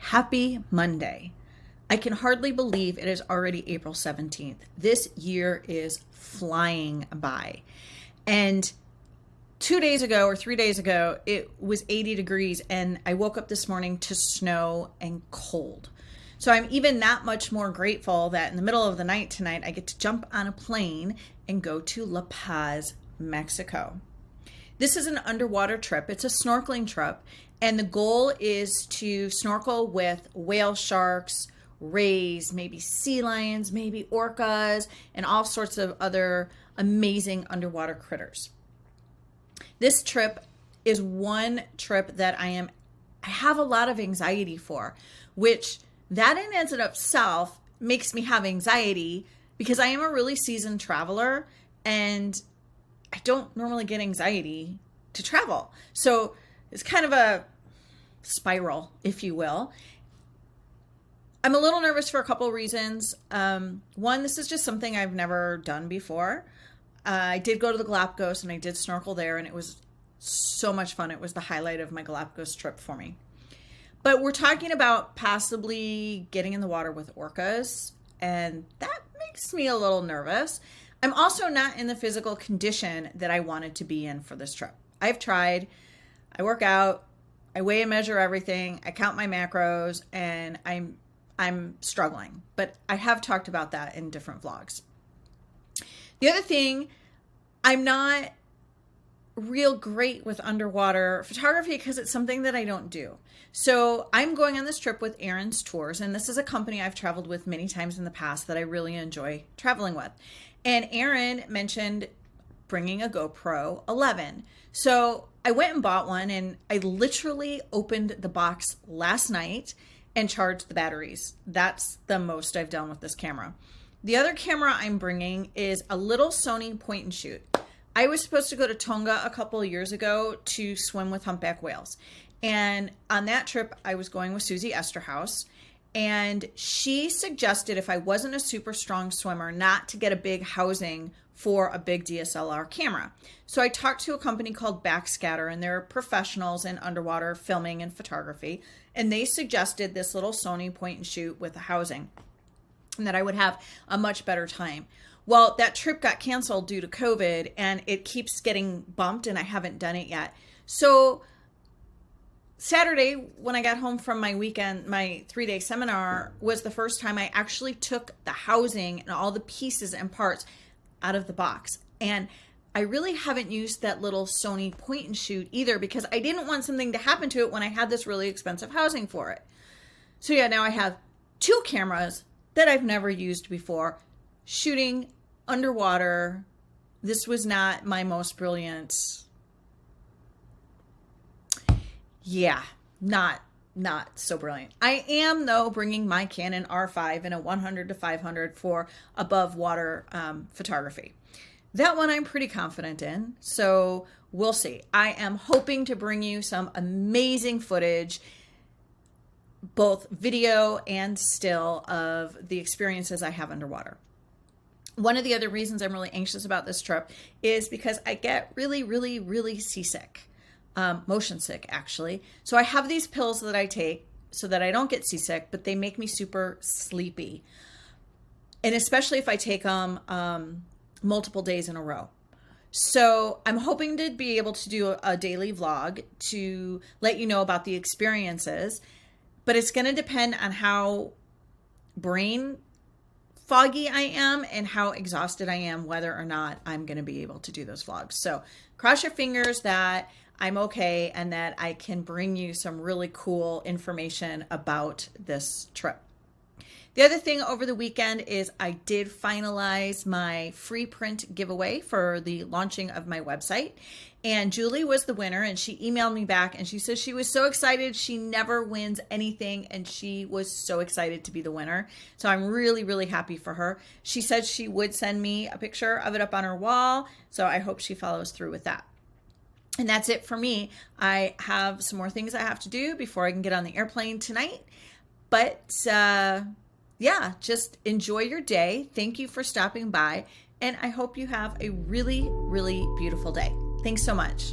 Happy Monday. I can hardly believe it is already April 17th. This year is flying by. And 2 days ago or 3 days ago, it was 80 degrees and I woke up this morning to snow and cold. So I'm even that much more grateful that in the middle of the night tonight, I get to jump on a plane and go to La Paz, Mexico. This is an underwater trip. It's a snorkeling trip. And the goal is to snorkel with whale sharks, rays, maybe sea lions, maybe orcas, and all sorts of other amazing underwater critters. This trip is one trip that I have a lot of anxiety for, which that in and of itself makes me have anxiety because I am a really seasoned traveler and I don't normally get anxiety to travel. So it's kind of a spiral, if you will. I'm a little nervous for a couple of reasons. One, this is just something I've never done before. I did go to the Galapagos and I did snorkel there and it was so much fun. It was the highlight of my Galapagos trip for me. But we're talking about possibly getting in the water with orcas, and that makes me a little nervous. I'm also not in the physical condition that I wanted to be in for this trip. I've tried, I work out, I weigh and measure everything, I count my macros, and I'm struggling. But I have talked about that in different vlogs. The other thing, I'm not real great with underwater photography because it's something that I don't do. So I'm going on this trip with Aaron's Tours, and this is a company I've traveled with many times in the past that I really enjoy traveling with. And Aaron mentioned bringing a GoPro 11. So I went and bought one, and I literally opened the box last night and charged the batteries. That's the most I've done with this camera. The other camera I'm bringing is a little Sony point and shoot. I was supposed to go to Tonga a couple of years ago to swim with humpback whales. And on that trip, I was going with Susie Esterhaus. And she suggested if I wasn't a super strong swimmer, not to get a big housing for a big DSLR camera. So I talked to a company called Backscatter, and they're professionals in underwater filming and photography. And they suggested this little Sony point and shoot with a housing, and that I would have a much better time. Well, that trip got canceled due to COVID, and it keeps getting bumped, and I haven't done it yet. So Saturday, when I got home from my weekend, my 3-day seminar was the first time I actually took the housing and all the pieces and parts out of the box. And I really haven't used that little Sony point and shoot either because I didn't want something to happen to it when I had this really expensive housing for it. So yeah, now I have 2 cameras that I've never used before shooting underwater. This was not my most brilliant. Yeah, not so brilliant. I am, though, bringing my Canon R5 in a 100-500 for above water photography. That one I'm pretty confident in, so we'll see. I am hoping to bring you some amazing footage, both video and still, of the experiences I have underwater. One of the other reasons I'm really anxious about this trip is because I get really, really, really seasick. Motion sick, actually. So I have these pills that I take so that I don't get seasick, but they make me super sleepy. And especially if I take them multiple days in a row. So I'm hoping to be able to do a daily vlog to let you know about the experiences, but it's going to depend on how brain foggy I am and how exhausted I am, whether or not I'm going to be able to do those vlogs. So cross your fingers that I'm okay and that I can bring you some really cool information about this trip. The other thing over the weekend is I did finalize my free print giveaway for the launching of my website. And Julie was the winner, and she emailed me back and she says she was so excited. She never wins anything, and she was so excited to be the winner. So I'm really, really happy for her. She said she would send me a picture of it up on her wall. So I hope she follows through with that. And that's it for me. I have some more things I have to do before I can get on the airplane tonight. But yeah, just enjoy your day. Thank you for stopping by. And I hope you have a really, really beautiful day. Thanks so much.